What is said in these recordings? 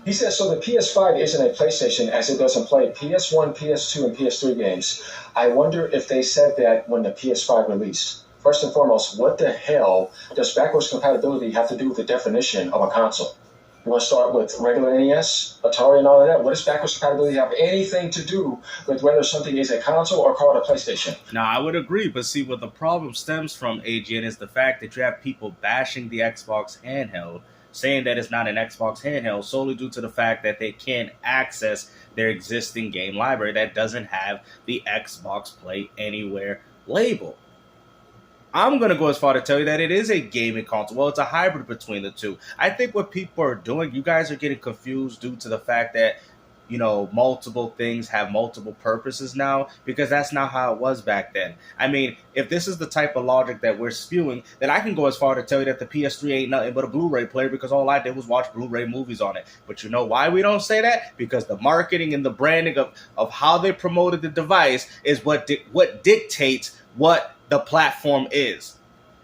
He says, so the PS5 isn't a PlayStation as it doesn't play PS1, PS2, and PS3 games. I wonder if they said that when the PS5 released. First and foremost, what the hell does backwards compatibility have to do with the definition of a console? You want to start with regular NES, Atari, and all of that? What does backwards compatibility have anything to do with whether something is a console or called a PlayStation? Now, I would agree, but see, what the problem stems from, AGN, is the fact that you have people bashing the Xbox handheld, saying that it's not an Xbox handheld solely due to the fact that they can't access their existing game library that doesn't have the Xbox Play Anywhere label. I'm going to go as far to tell you that it is a gaming console. Well, it's a hybrid between the two. I think what people are doing, you guys are getting confused due to the fact that, you know, multiple things have multiple purposes now, because that's not how it was back then. I mean, if this is the type of logic that we're spewing, then I can go as far to tell you that the PS3 ain't nothing but a Blu-ray player, because all I did was watch Blu-ray movies on it. But you know why we don't say that? Because the marketing and the branding of how they promoted the device is what dictates what the platform is.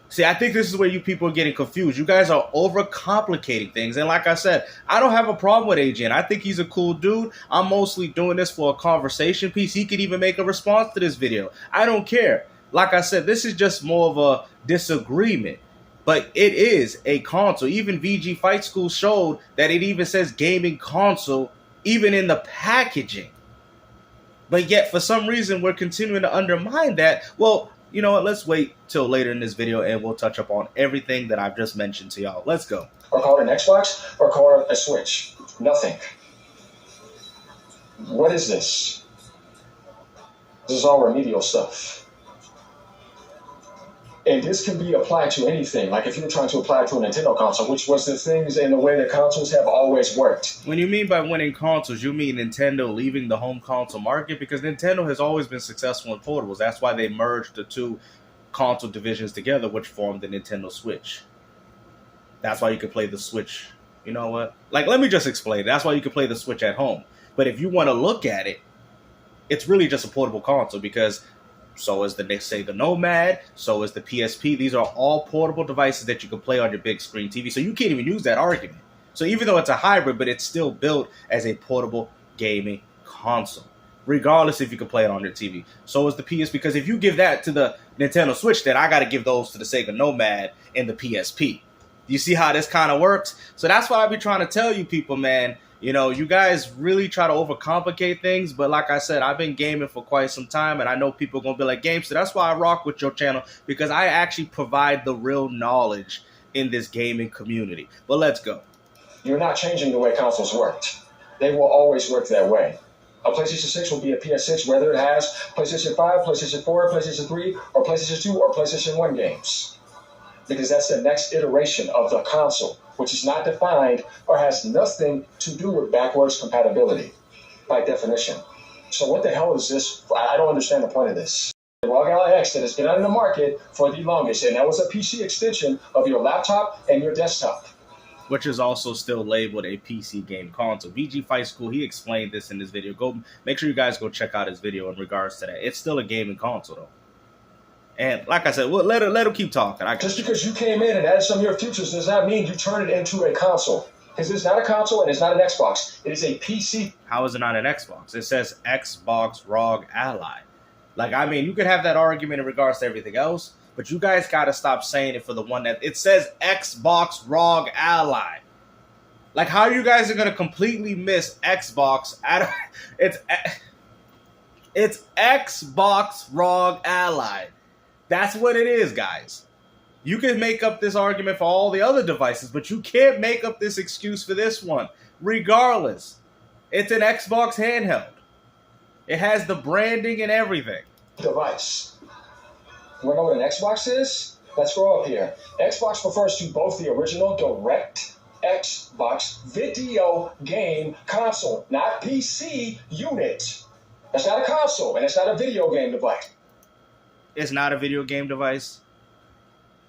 See, I think this is where you people are getting confused. You guys are overcomplicating things. And like I said, I don't have a problem with AGN. I think he's a cool dude. I'm mostly doing this for a conversation piece. He could even make a response to this video. I don't care. Like I said, this is just more of a disagreement. But it is a console. Even VG Fight School showed that it even says gaming console, even in the packaging. But yet, for some reason, we're continuing to undermine that. Well, you know what? Let's wait till later in this video and we'll touch up on everything that I've just mentioned to y'all. Let's go. Or call it an Xbox or call it a Switch. Nothing. What is this? This is all remedial stuff. And this can be applied to anything. Like if you were trying to apply it to a Nintendo console, which was the things in the way that consoles have always worked. When you mean by winning consoles, you mean Nintendo leaving the home console market? Because Nintendo has always been successful in portables. That's why they merged the two console divisions together, which formed the Nintendo Switch. That's why you can play the Switch. You know what? Like, let me just explain. That's why you can play the Switch at home. But if you want to look at it, it's really just a portable console, because so is the Sega Nomad, so is the PSP. These are all portable devices that you can play on your big screen TV. So you can't even use that argument. So even though it's a hybrid, but it's still built as a portable gaming console, regardless if you can play it on your TV. So is the PS, because if you give that to the Nintendo Switch, then I got to give those to the Sega Nomad and the PSP. You see how this kind of works? So that's what I be trying to tell you people, man. You know, you guys really try to overcomplicate things, but like I said, I've been gaming for quite some time, and I know people are going to be like, Gamester, that's why I rock with your channel, because I actually provide the real knowledge in this gaming community. But let's go. You're not changing the way consoles worked. They will always work that way. A PlayStation 6 will be a PS6, whether it has PlayStation 5, PlayStation 4, PlayStation 3, or PlayStation 2, or PlayStation 1 games. Because that's the next iteration of the console, which is not defined or has nothing to do with backwards compatibility, by definition. So what the hell is this? I don't understand the point of this. The ROG Ally X that has been on the market for the longest, and that was a PC extension of your laptop and your desktop. Which is also still labeled a PC game console. VG Fight School, he explained this in this video. Go make sure you guys go check out his video in regards to that. It's still a gaming console, though. And like I said, well, let him keep talking. Just because you came in and added some of your features does not mean you turn it into a console. Because it's not a console and it's not an Xbox. It is a PC. How is it not an Xbox? It says Xbox ROG Ally. Like, I mean, you could have that argument in regards to everything else, but you guys got to stop saying it for the one that it says Xbox ROG Ally. Like, how you guys are going to completely miss Xbox out of it's Xbox ROG Ally. That's what it is, guys. You can make up this argument for all the other devices, but you can't make up this excuse for this one. Regardless, it's an Xbox handheld. It has the branding and everything. Device. You want to know what an Xbox is? Let's go up here. Xbox refers to both the original direct Xbox video game console, not PC unit. That's not a console, and it's not a video game device. It's not a video game device.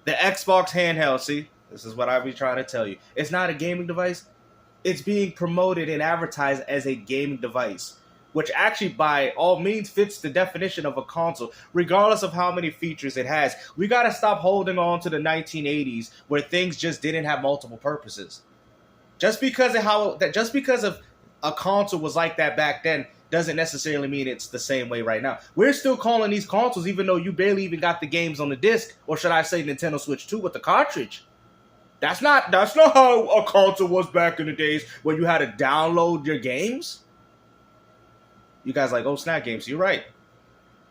The Xbox handheld, see, this is what I be trying to tell you. It's not a gaming device. It's being promoted and advertised as a gaming device, which actually by all means fits the definition of a console, regardless of how many features it has. We got to stop holding on to the 1980s where things just didn't have multiple purposes. Just because of a console was like that back then doesn't necessarily mean it's the same way right now. We're still calling these consoles even though you barely even got the games on the disc, or should I say Nintendo Switch 2 with the cartridge. That's not how a console was back in the days when you had to download your games. You guys like, oh, snap games, you're right.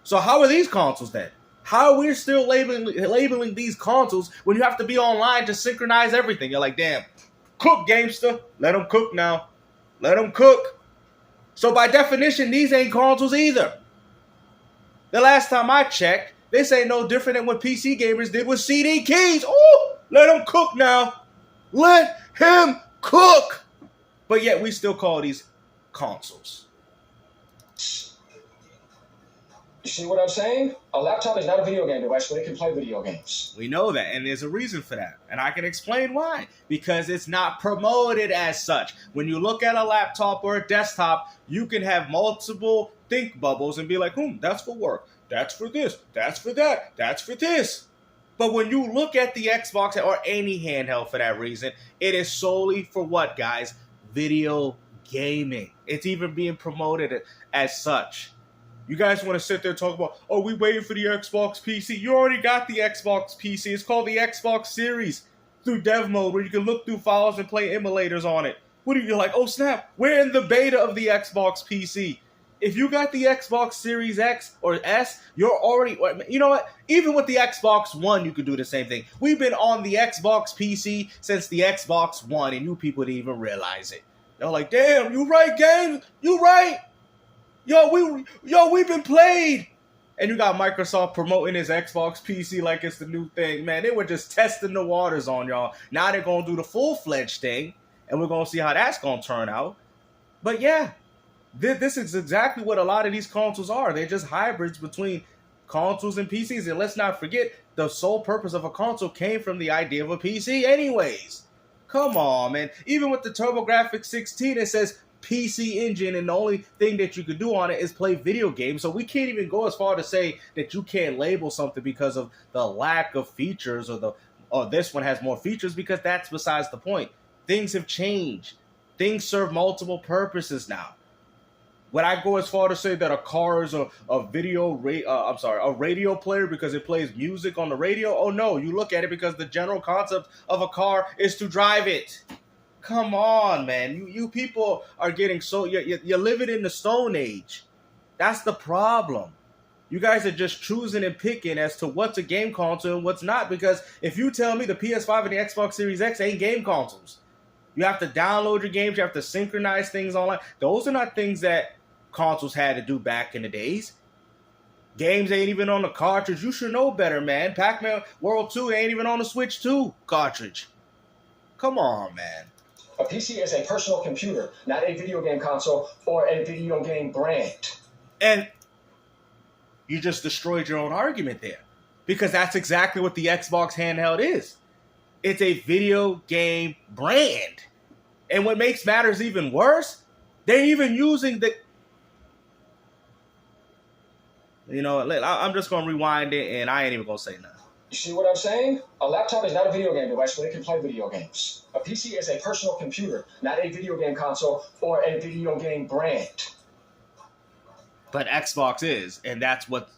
So how are these consoles then? How are we still labeling these consoles when you have to be online to synchronize everything? You're like, damn, cook, gamester. Let them cook now. Let them cook. So by definition, these ain't consoles either. The last time I checked, this ain't no different than what PC gamers did with CD keys. Oh, let him cook now. Let him cook. But yet we still call these consoles. You see what I'm saying? A laptop is not a video game device, but it can play video games. We know that, and there's a reason for that. And I can explain why. Because it's not promoted as such. When you look at a laptop or a desktop, you can have multiple think bubbles and be like, that's for work. That's for this. That's for that. That's for this. But when you look at the Xbox or any handheld for that reason, it is solely for what, guys? Video gaming. It's even being promoted as such. You guys want to sit there and talk about, oh, we waiting for the Xbox PC. You already got the Xbox PC. It's called the Xbox Series through dev mode where you can look through files and play emulators on it. What are you like, oh, snap, we're in the beta of the Xbox PC. If you got the Xbox Series X or S, you're already, you know what? Even with the Xbox One, you could do the same thing. We've been on the Xbox PC since the Xbox One, and you people didn't even realize it. They're like, damn, you right, game? You right? We've been played. And you got Microsoft promoting his Xbox PC like it's the new thing. Man, they were just testing the waters on y'all. Now they're going to do the full-fledged thing, and we're going to see how that's going to turn out. But yeah, this is exactly what a lot of these consoles are. They're just hybrids between consoles and PCs. And let's not forget, the sole purpose of a console came from the idea of a PC anyways. Come on, man. Even with the TurboGrafx 16, it says PC engine, and the only thing that you could do on it is play video games. So we can't even go as far to say that you can't label something because of the lack of features or this one has more features, because that's besides the point. Things have changed. Things serve multiple purposes now. Would I go as far to say that a car is a radio player because it plays music on the radio? Oh no, you look at it because the general concept of a car is to drive it. Come on, man. You people are getting so... You're living in the Stone Age. That's the problem. You guys are just choosing and picking as to what's a game console and what's not, because if you tell me the PS5 and the Xbox Series X ain't game consoles, you have to download your games, you have to synchronize things online. Those are not things that consoles had to do back in the days. Games ain't even on the cartridge. You should know better, man. Pac-Man World 2 ain't even on the Switch 2 cartridge. Come on, man. A PC is a personal computer, not a video game console or a video game brand. And you just destroyed your own argument there, because that's exactly what the Xbox handheld is. It's a video game brand. And what makes matters even worse, they're even using the... You know, I'm just going to rewind it, and I ain't even going to say nothing. You see what I'm saying? A laptop is not a video game device, but it can play video games. A PC is a personal computer, not a video game console or a video game brand. But Xbox is, and that's what...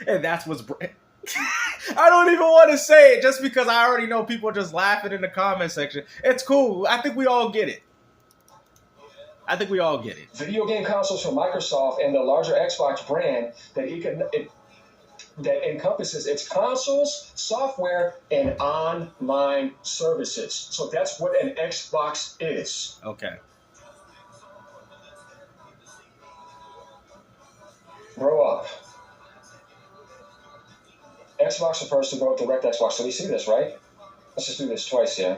and that's what's... I don't even want to say it just because I already know people are just laughing in the comment section. It's cool. I think we all get it. Video game consoles from Microsoft and the larger Xbox brand that encompasses its consoles, software, and online services. So that's what an Xbox is. Okay. Grow up. Xbox refers to Direct Xbox. So we see this, right? Let's just do this twice, yeah?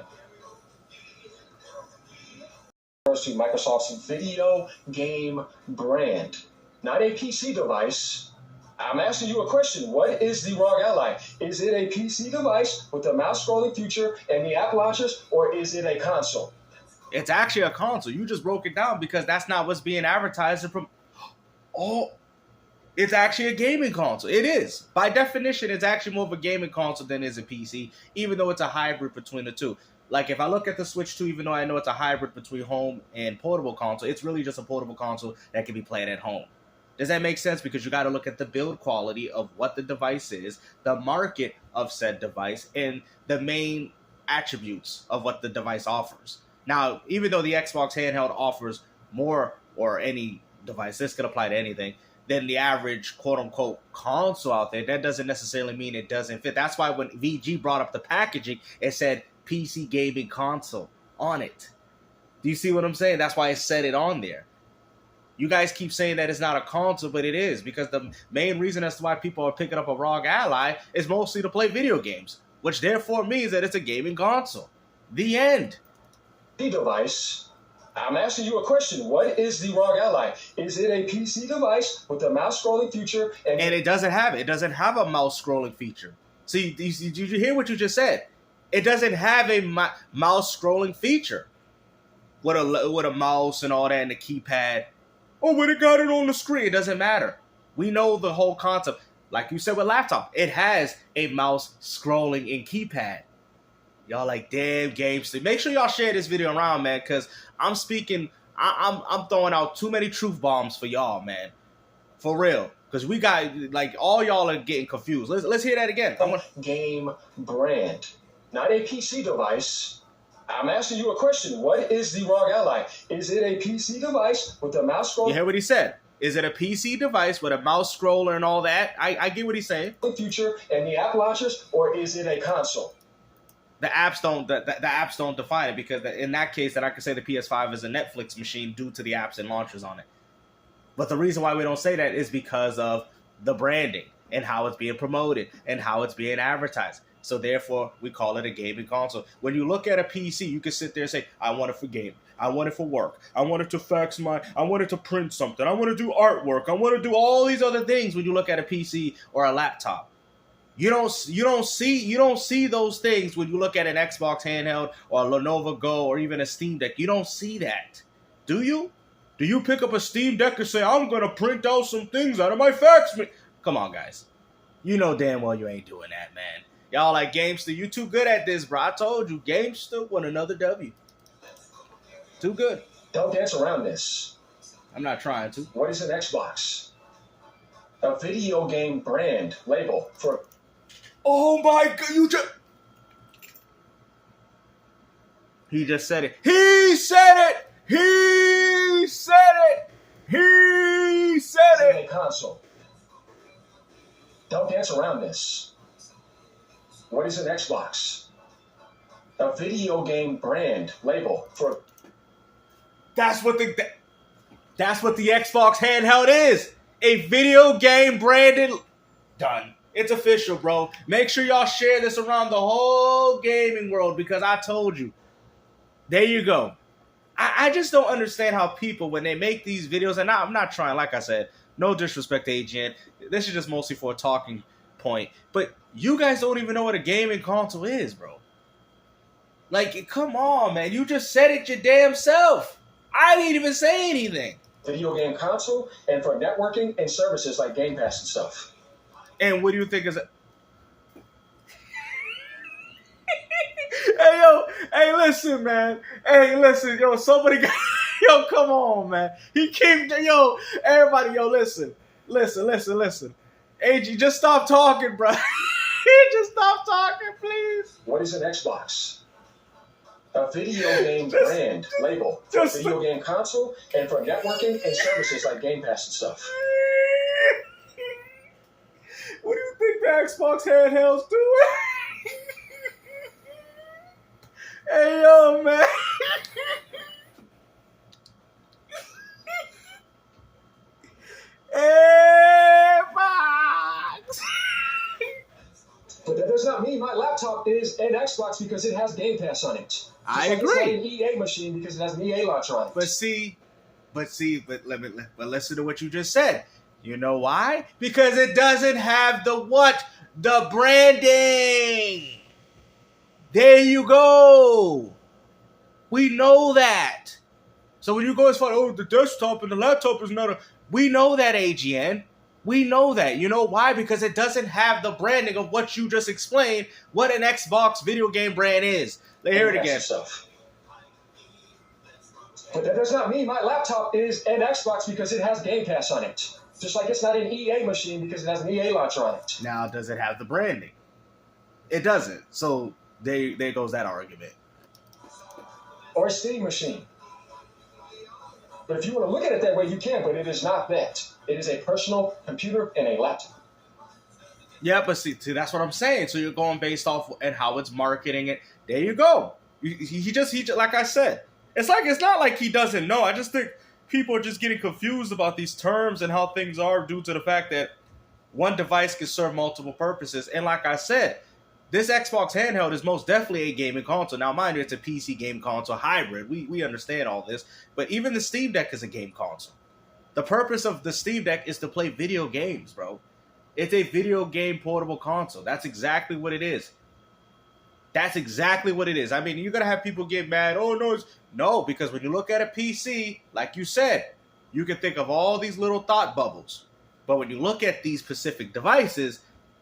Refers to Microsoft's video game brand, not a PC device. I'm asking you a question. What is the ROG Ally? Is it a PC device with the mouse scrolling feature and the app launchers, or is it a console? It's actually a console. You just broke it down because that's not what's being advertised from... Oh, it's actually a gaming console. It is. By definition, it's actually more of a gaming console than it is a PC, even though it's a hybrid between the two. Like, if I look at the Switch 2, even though I know it's a hybrid between home and portable console, it's really just a portable console that can be played at home. Does that make sense? Because you got to look at the build quality of what the device is, the market of said device, and the main attributes of what the device offers. Now, even though the Xbox handheld offers more, or any device, this could apply to anything, than the average quote-unquote console out there, that doesn't necessarily mean it doesn't fit. That's why when VG brought up the packaging, it said PC gaming console on it. Do you see what I'm saying? That's why I said it on there. You guys keep saying that it's not a console, but it is, because the main reason as to why people are picking up a ROG Ally is mostly to play video games, which therefore means that it's a gaming console. The end. The device. I'm asking you a question. What is the ROG Ally? Is it a PC device with a mouse scrolling feature? And it doesn't have it. It doesn't have a mouse scrolling feature. See, did you hear what you just said? It doesn't have a mouse scrolling feature with a mouse and all that and the keypad. Oh, but it got it on the screen. It doesn't matter. We know the whole concept. Like you said with laptop, it has a mouse scrolling and keypad. Y'all like, damn, GameStop. Make sure y'all share this video around, man, because I'm speaking, I'm throwing out too many truth bombs for y'all, man. For real. Because we got, like, all y'all are getting confused. Let's hear that again. Game brand, not a PC device. I'm asking you a question. What is the ROG Ally? Is it a PC device with a mouse scroller? You hear what he said? Is it a PC device with a mouse scroller and all that? I get what he's saying. Future and the app launchers, or is it a console? The apps don't the apps don't define it, because in that case, that I could say the PS5 is a Netflix machine due to the apps and launchers on it. But the reason why we don't say that is because of the branding and how it's being promoted and how it's being advertised. So therefore, we call it a gaming console. When you look at a PC, you can sit there and say, I want it for gaming. I want it for work. I want it to fax I want it to print something. I want to do artwork. I want to do all these other things when you look at a PC or a laptop. You don't see those things when you look at an Xbox handheld or a Lenovo Go or even a Steam Deck. You don't see that. Do you? Do you pick up a Steam Deck and say, I'm going to print out some things out of my fax machine? Come on, guys. You know damn well you ain't doing that, man. Y'all like, Gamester, you too good at this, bro. I told you, Gamester won another W. Too good. Don't dance around this. I'm not trying to. What is an Xbox? A video game brand label for... Oh my God, you just... He just said it. He said it! He said it! He said it! A console. Don't dance around this. What is an Xbox? A video game brand label for... That's what the Xbox handheld is. A video game branded... Done. It's official, bro. Make sure y'all share this around the whole gaming world, because I told you. There you go. I just don't understand how people, when they make these videos, and I'm not trying, like I said, no disrespect to AGN. This is just mostly for a talking point. But you guys don't even know what a gaming console is, bro. Like, come on, man. You just said it your damn self. I didn't even say anything. Video game console, and for networking and services like Game Pass and stuff. And what do you think is it? Hey, listen, man. Hey, listen, yo, somebody got... Yo, come on, man. He came... Yo, everybody, yo, listen. Listen. AG, just stop talking, bro. Just stop talking, please. What is an Xbox? A video game brand label for video game console and for networking and services like Game Pass and stuff. What do you think the Xbox handheld's doing? Hey, yo, man. Xbox. But that does not mean my laptop is an Xbox because it has Game Pass on it. I agree. It's not an EA machine because it has an EA launcher on it. But listen to what you just said. You know why? Because it doesn't have the what? The branding. There you go. We know that. So when you go as far, oh, the desktop and the laptop is not a... We know that, AGN. We know that. You know why? Because it doesn't have the branding of what you just explained, what an Xbox video game brand is. Let's hear it again. But that does not mean my laptop is an Xbox because it has Game Pass on it. Just like it's not an EA machine because it has an EA launcher on it. Now, does it have the branding? It doesn't. So there goes that argument. Or a Steam machine. But if you want to look at it that way, you can, but it is not that. It is a personal computer and a laptop. Yeah, but see, that's what I'm saying. So you're going based off and how it's marketing it. There you go. He just like I said, it's not like he doesn't know. I just think people are just getting confused about these terms and how things are due to the fact that one device can serve multiple purposes. And like I said, this Xbox handheld is most definitely a gaming console. Now, mind you, it's a PC game console hybrid. We understand all this. But even the Steam Deck is a game console. The purpose of the Steam Deck is to play video games, bro. It's a video game portable console. That's exactly what it is. That's exactly what it is. I mean, you're going to have people get mad. Oh, no. No, because when you look at a PC, like you said, you can think of all these little thought bubbles. But when you look at these specific devices,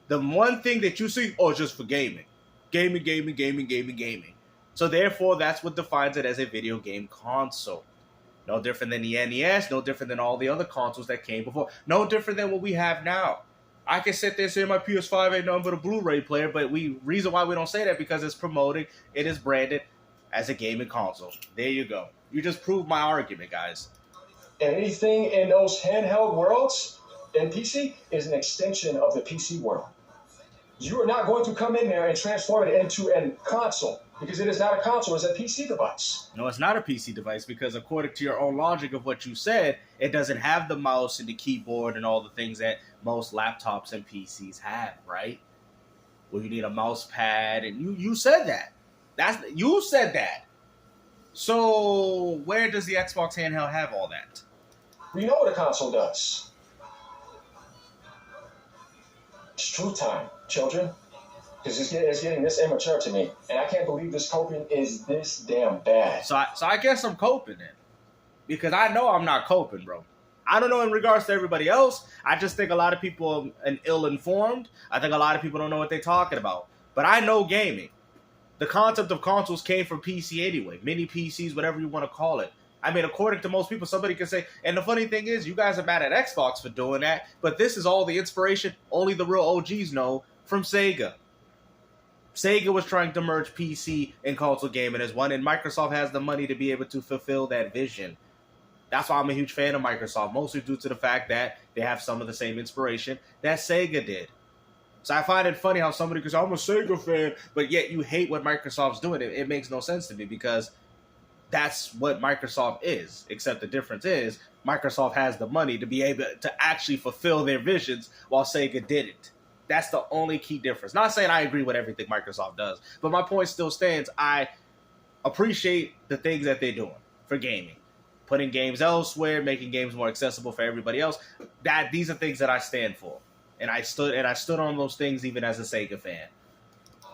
the one thing that you see, oh, it's just for gaming. Gaming. So therefore, that's what defines it as a video game console. No different than the NES, no different than all the other consoles that came before. No different than what we have now. I can sit there and say my PS5 ain't nothing but a Blu-ray player, but reason why we don't say that because it's promoting, it is branded as a gaming console. There you go. You just proved my argument, guys. And anything in those handheld worlds in PC is an extension of the PC world. You are not going to come in there and transform it into a console because it is not a console, it's a PC device. No, it's not a PC device because according to your own logic of what you said, it doesn't have the mouse and the keyboard and all the things that most laptops and PCs have, right? Well, you need a mouse pad, and you said that. You said that. So where does the Xbox handheld have all that? We know what a console does. It's true time, children. Because it's getting this immature to me. And I can't believe this coping is this damn bad. So I guess I'm coping then. Because I know I'm not coping, bro. I don't know in regards to everybody else. I just think a lot of people are ill-informed. I think a lot of people don't know what they're talking about. But I know gaming. The concept of consoles came from PC anyway. Mini PCs, whatever you want to call it. I mean, according to most people, somebody can say, and the funny thing is, you guys are mad at Xbox for doing that, but this is all the inspiration only the real OGs know from Sega. Sega was trying to merge PC and console gaming as one, and Microsoft has the money to be able to fulfill that vision. That's why I'm a huge fan of Microsoft, mostly due to the fact that they have some of the same inspiration that Sega did. So I find it funny how somebody can say, I'm a Sega fan, but yet you hate what Microsoft's doing. It makes no sense to me because that's what Microsoft is, except the difference is Microsoft has the money to be able to actually fulfill their visions while Sega didn't. That's the only key difference. Not saying I agree with everything Microsoft does, but my point still stands. I appreciate the things that they're doing for gaming. Putting games elsewhere, making games more accessible for everybody else. These are things that I stand for. And I stood on those things even as a Sega fan.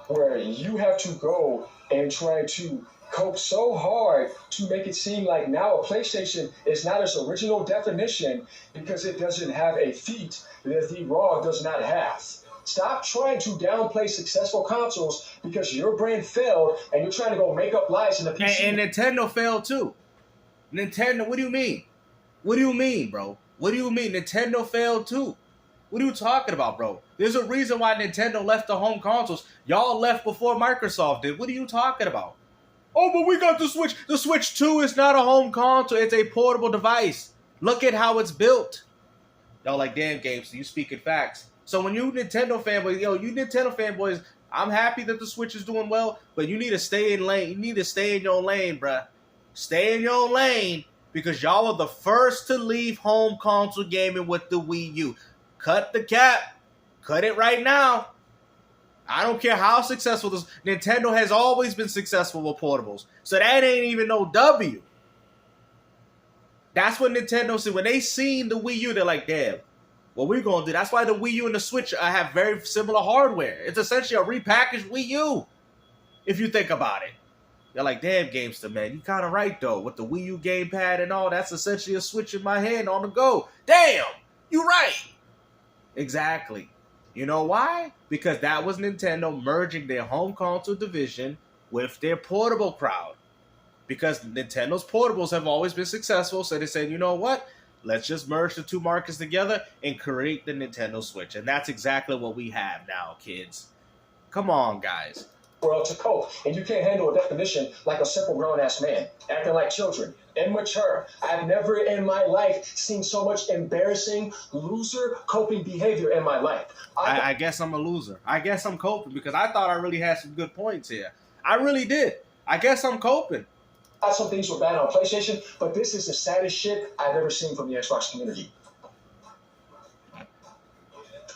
Where you have to go and try to cope so hard to make it seem like now a PlayStation is not its original definition because it doesn't have a feat that the ROG does not have. Stop trying to downplay successful consoles because your brand failed and you're trying to go make up lies in the PC. And Nintendo failed too. Nintendo, what do you mean? What do you mean, bro? What do you mean? Nintendo failed too. What are you talking about, bro? There's a reason why Nintendo left the home consoles. Y'all left before Microsoft did. What are you talking about? Oh, but we got the Switch. The Switch 2 is not a home console. It's a portable device. Look at how it's built. Y'all like, damn, Gabe, so you speaking facts. So when you Nintendo fanboys, I'm happy that the Switch is doing well, but you need to stay in lane. You need to stay in your lane, bruh. Stay in your lane because y'all are the first to leave home console gaming with the Wii U. Cut the cap. Cut it right now. I don't care how successful this... Nintendo has always been successful with portables. So that ain't even no W. That's what Nintendo said. When they seen the Wii U, they're like, damn, what we're going to do. That's why the Wii U and the Switch have very similar hardware. It's essentially a repackaged Wii U, if you think about it. They're like, damn, Gamester, man, you kind of right, though. With the Wii U gamepad and all, that's essentially a Switch in my hand on the go. Damn, you right. Exactly. You know why? Because that was Nintendo merging their home console division with their portable crowd. Because Nintendo's portables have always been successful, so they said, you know what? Let's just merge the two markets together and create the Nintendo Switch. And that's exactly what we have now, kids. Come on, guys. World to cope, and you can't handle a definition like a simple grown-ass man, acting like children, immature. I've never in my life seen so much embarrassing loser coping behavior in my life. I guess I'm a loser. I guess I'm coping because I thought I really had some good points here. I really did. I guess I'm coping. I thought some things were bad on PlayStation, but this is the saddest shit I've ever seen from the Xbox community.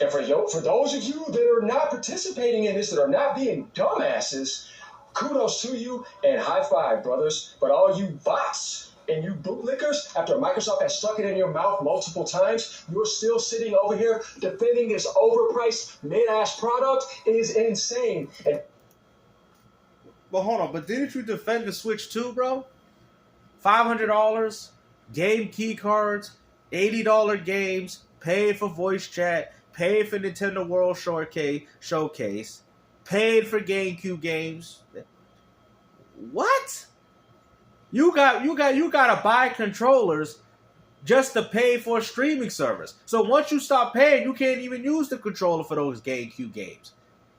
And for those of you that are not participating in this, that are not being dumbasses, kudos to you and high five, brothers. But all you bots and you bootlickers, after Microsoft has stuck it in your mouth multiple times, you're still sitting over here defending this overpriced mid-ass product. It is insane. And well, hold on, but didn't you defend the Switch too, bro? $500, game key cards, $80 games, paid for voice chat, paid for Nintendo World Showcase, paid for GameCube games. What? You gotta buy controllers just to pay for a streaming service. So once you stop paying, you can't even use the controller for those GameCube games.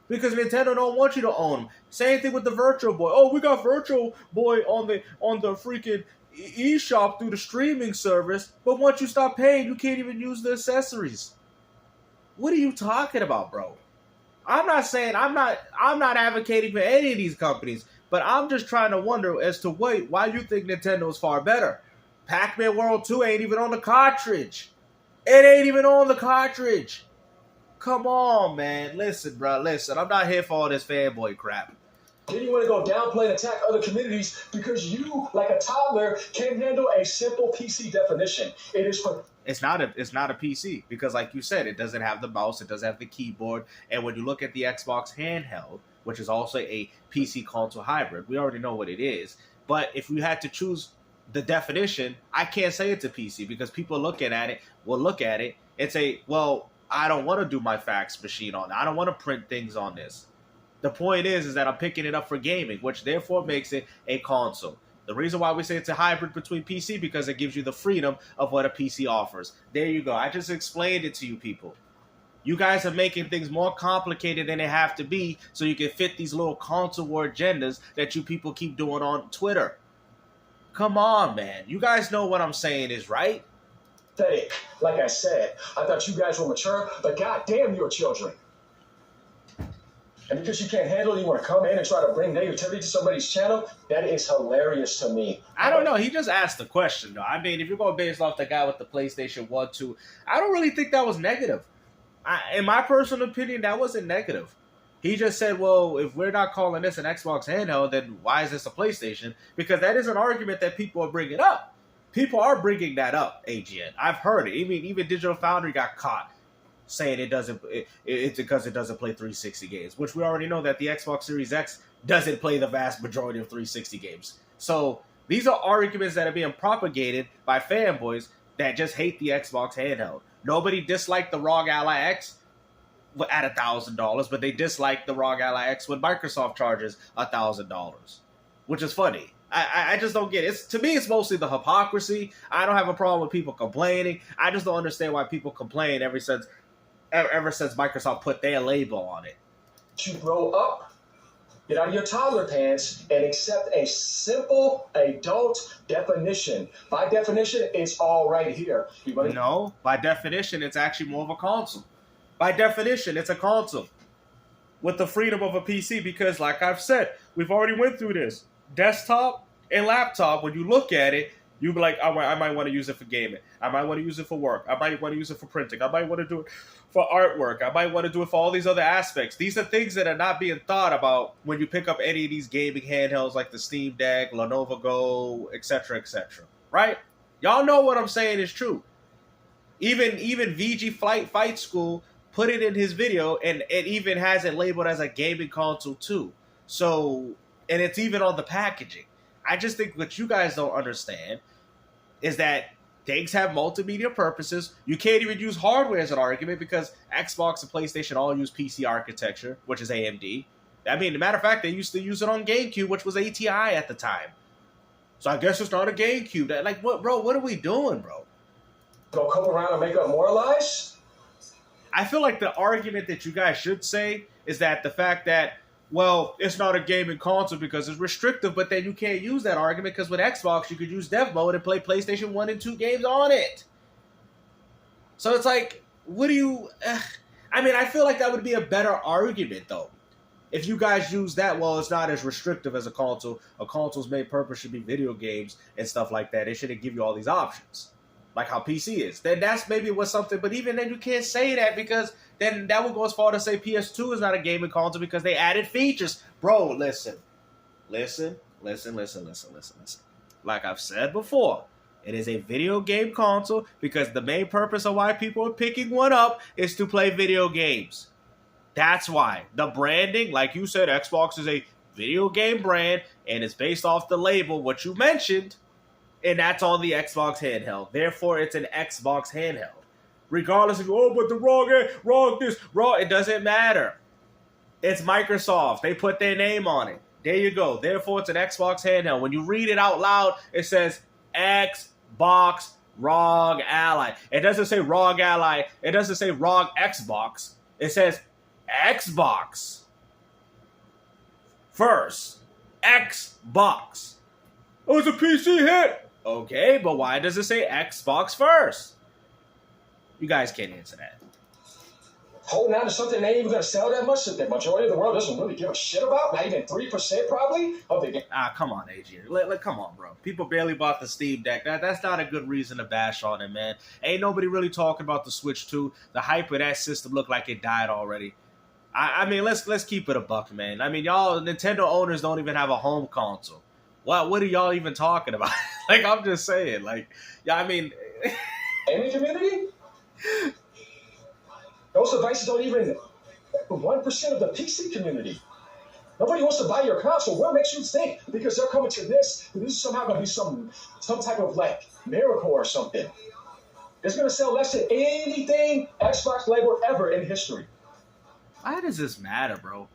Because Nintendo don't want you to own them. Same thing with the Virtual Boy. Oh, we got Virtual Boy on the freaking eShop through the streaming service, but once you stop paying, you can't even use the accessories. What are you talking about, bro? I'm not advocating for any of these companies, but I'm just trying to wonder as to why you think Nintendo is far better. Pac-Man World 2 ain't even on the cartridge. It ain't even on the cartridge. Come on, man. Listen, bro. Listen, I'm not here for all this fanboy crap. Then you want to go downplay and attack other communities because you, like a toddler, can't handle a simple PC definition. It's not a PC because, like you said, it doesn't have the mouse, it doesn't have the keyboard, and when you look at the Xbox handheld, which is also a PC console hybrid, we already know what it is. But if you had to choose the definition, I can't say it's a PC because people will look at it and say, well, I don't want to do my fax machine on it. I don't want to print things on this. The point is that I'm picking it up for gaming, which therefore makes it a console. The reason why we say it's a hybrid between PC because it gives you the freedom of what a PC offers. There you go. I just explained it to you people. You guys are making things more complicated than they have to be so you can fit these little console war agendas that you people keep doing on Twitter. Come on, man. You guys know what I'm saying is right. Like I said, I thought you guys were mature, but goddamn, you're children. And because you can't handle it, you want to come in and try to bring negativity to somebody's channel? That is hilarious to me. I don't know. He just asked the question, though. I mean, if you're going based off the guy with the PlayStation 1, 2, I don't really think that was negative. In my personal opinion, that wasn't negative. He just said, well, if we're not calling this an Xbox handheld, then why is this a PlayStation? Because that is an argument that people are bringing up. People are bringing that up, AGN. I've heard it. Even Digital Foundry got caught saying it's because it doesn't play 360 games, which we already know that the Xbox Series X doesn't play the vast majority of 360 games. So these are arguments that are being propagated by fanboys that just hate the Xbox handheld. Nobody disliked the ROG Ally X at $1,000, but they disliked the ROG Ally X when Microsoft charges $1,000, which is funny. I just don't get it. To me, it's mostly the hypocrisy. I don't have a problem with people complaining. I just don't understand why people complain ever since Microsoft put their label on it. To grow up, get out of your toddler pants, and accept a simple adult definition. By definition, it's all right here. No, by definition, it's actually more of a console. By definition, it's a console with the freedom of a PC because, like I've said, we've already went through this. Desktop and laptop, when you look at it, you be like, I might want to use it for gaming. I might want to use it for work. I might want to use it for printing. I might want to do it for artwork. I might want to do it for all these other aspects. These are things that are not being thought about when you pick up any of these gaming handhelds like the Steam Deck, Lenovo Go, etc., etc. Right? Y'all know what I'm saying is true. Even VG Fight School put it in his video, and it even has it labeled as a gaming console too. So, and it's even on the packaging. I just think what you guys don't understand is that things have multimedia purposes. You can't even use hardware as an argument because Xbox and PlayStation all use PC architecture, which is AMD. I mean, as a matter of fact, they used to use it on GameCube, which was ATI at the time. So I guess it's not a GameCube. Like, what, bro? What are we doing, bro? Gonna come around and make up more lies? I feel like the argument that you guys should say is that the fact that, well, it's not a gaming console because it's restrictive, but then you can't use that argument because with Xbox, you could use dev mode and play PlayStation 1 and 2 games on it. So it's like, what do you... I mean, I feel like that would be a better argument, though. If you guys use that, well, it's not as restrictive as a console. A console's main purpose should be video games and stuff like that. It shouldn't give you all these options, like how PC is. Then that's maybe what's something, but even then you can't say that because then that would go as far to say PS2 is not a gaming console because they added features. Bro, listen. Like I've said before, it is a video game console because the main purpose of why people are picking one up is to play video games. That's why. The branding, like you said, Xbox is a video game brand, and it's based off the label, what you mentioned, and that's on the Xbox handheld. Therefore, it's an Xbox handheld. Regardless of, oh, but the ROG this, ROG, it doesn't matter. It's Microsoft. They put their name on it. There you go. Therefore, it's an Xbox handheld. When you read it out loud, it says Xbox ROG Ally. It doesn't say ROG Ally. It doesn't say ROG Xbox. It says Xbox first. Xbox. Oh, it's a PC hit. Okay, but why does it say Xbox first? You guys can't answer that. Holding on to something they ain't even gonna sell that much. The majority of the world doesn't really give a shit about. Not even 3% probably of the game. Come on, AGN. Come on, bro. People barely bought the Steam Deck. That's not a good reason to bash on it, man. Ain't nobody really talking about the Switch 2. The hype of that system looked like it died already. I mean, let's keep it a buck, man. I mean, y'all Nintendo owners don't even have a home console. What are y'all even talking about? Like, I'm just saying. Like, yeah, I mean... Gaming community? Those devices don't even 1% of the PC community. Nobody wants to buy your console. What makes you think? Because they're coming to this is somehow going to be some type of, like, miracle or something. It's going to sell less than anything Xbox labeled ever in history. Why does this matter, bro?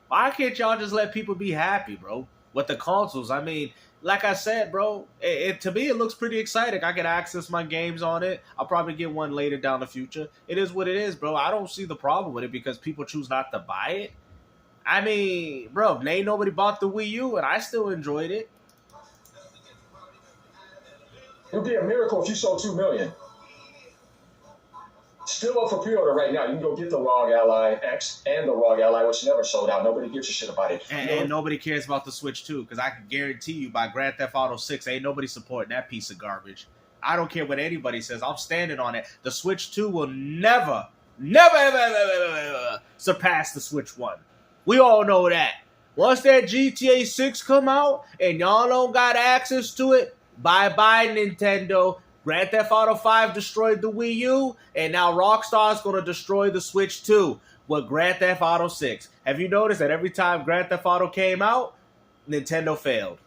Why can't y'all just let people be happy, bro? With the consoles, I mean, like I said, bro, to me it looks pretty exciting. I can access my games on it. I'll probably get one later down the future. It is what it is, bro. I don't see the problem with it because people choose not to buy it. I mean, bro, ain't nobody bought the Wii U, and I still enjoyed it. It would be a miracle if you sold 2 million. Still up for pre-order right now. You can go get the ROG Ally X and the ROG Ally, which never sold out. Nobody gives a shit about it. And nobody cares about the Switch 2, because I can guarantee you by Grand Theft Auto 6, ain't nobody supporting that piece of garbage. I don't care what anybody says. I'm standing on it. The Switch 2 will never surpass the Switch 1. We all know that. Once that GTA 6 come out and y'all don't got access to it, bye-bye, Nintendo. Grand Theft Auto 5 destroyed the Wii U, and now Rockstar is going to destroy the Switch 2 with Grand Theft Auto 6. Have you noticed that every time Grand Theft Auto came out, Nintendo failed?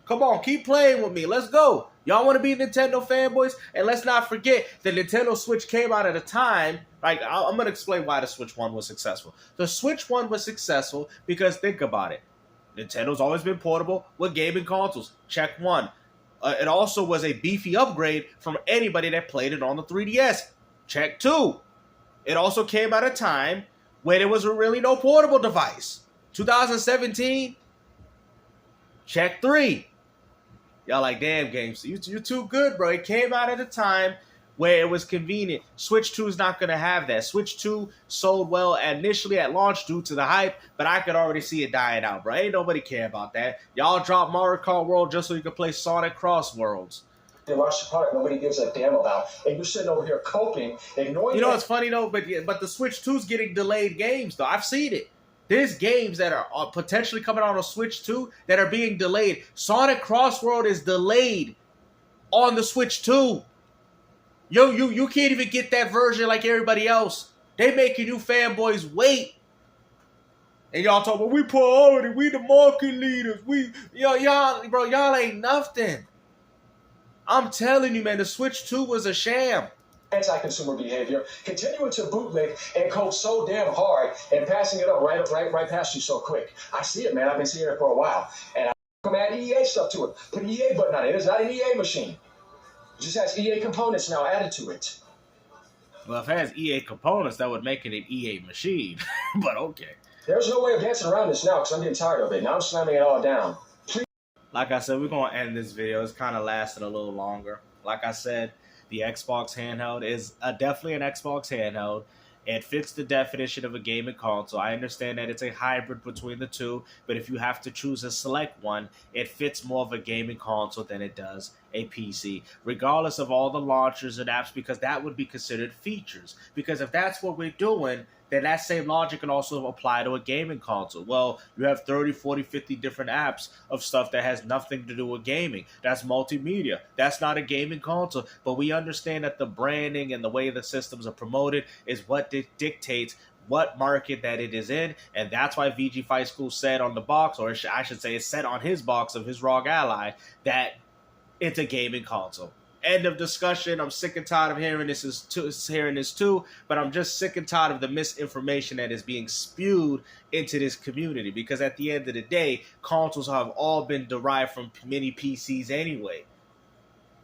Come on, keep playing with me. Let's go. Y'all want to be Nintendo fanboys? And let's not forget, the Nintendo Switch came out at a time, like, I'm going to explain why the Switch 1 was successful. The Switch 1 was successful because, think about it, Nintendo's always been portable with gaming consoles. Check one. It also was a beefy upgrade from anybody that played it on the 3DS. Check two. It also came at a time when there was really no portable device. 2017. Check three. Y'all like, damn, games. You too good, bro. It came out at a time where it was convenient. Switch 2 is not going to have that. Switch 2 sold well initially at launch due to the hype, but I could already see it dying out, bro. Ain't nobody care about that. Y'all drop Mario Kart World just so you can play Sonic Cross Worlds. They launch the product nobody gives a damn about, and you're sitting over here coping, ignoring. You know what's funny though? But the Switch 2's getting delayed games though. I've seen it. There's games that are potentially coming out on Switch 2 that are being delayed. Sonic Cross World is delayed on the Switch 2. Yo, you can't even get that version like everybody else. They making you fanboys wait. And y'all talk about, we priority, we the market leaders. Y'all ain't nothing. I'm telling you, man, the Switch 2 was a sham. Anti-consumer behavior, continuing to bootleg and code so damn hard and passing it up right past you so quick. I see it, man. I've been seeing it for a while. And I come add EA stuff to it. Put an EA button on it. It's not an EA machine. It just has EA components now added to it. Well, if it has EA components, that would make it an EA machine. But okay. There's no way of dancing around this now because I'm getting tired of it. Now I'm slamming it all down. Please. Like I said, we're going to end this video. It's kind of lasted a little longer. Like I said, the Xbox handheld is definitely an Xbox handheld. It fits the definition of a gaming console. I understand that it's a hybrid between the two, but if you have to choose a select one, it fits more of a gaming console than it does a PC, regardless of all the launchers and apps, because that would be considered features. Because if that's what we're doing, then that same logic can also apply to a gaming console. Well, you have 30, 40, 50 different apps of stuff that has nothing to do with gaming. That's multimedia. That's not a gaming console. But we understand that the branding and the way the systems are promoted is what dictates what market that it is in. And that's why VG Fight School said on the box, or I should say it said on his box of his ROG Ally, that it's a gaming console. End of discussion. I'm sick and tired of hearing this too, but I'm just sick and tired of the misinformation that is being spewed into this community, because at the end of the day, consoles have all been derived from mini PCs anyway.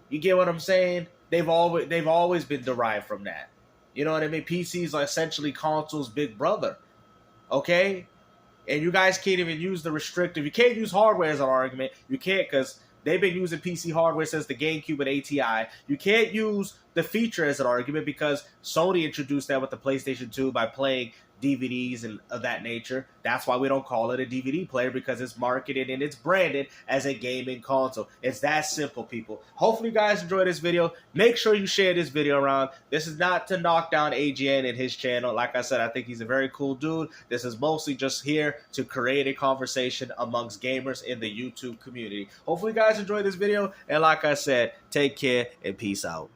You get what I'm saying? They've always been derived from that. You know what I mean? PCs are essentially consoles' big brother. Okay? And you guys can't even use the restrictive. You can't use hardware as an argument. You can't, because they've been using PC hardware since the GameCube and ATI. You can't use the feature as an argument because Sony introduced that with the PlayStation 2 by playing DVDs and of that nature. That's why we don't call it a DVD player, because it's marketed and it's branded as a gaming console. It's that simple, people. Hopefully you guys enjoyed this video. Make sure you share this video around. This is not to knock down AGN and his channel. Like I said, I think he's a very cool dude. This is mostly just here to create a conversation amongst gamers in the YouTube community. Hopefully you guys enjoyed this video. And like I said, take care and peace out.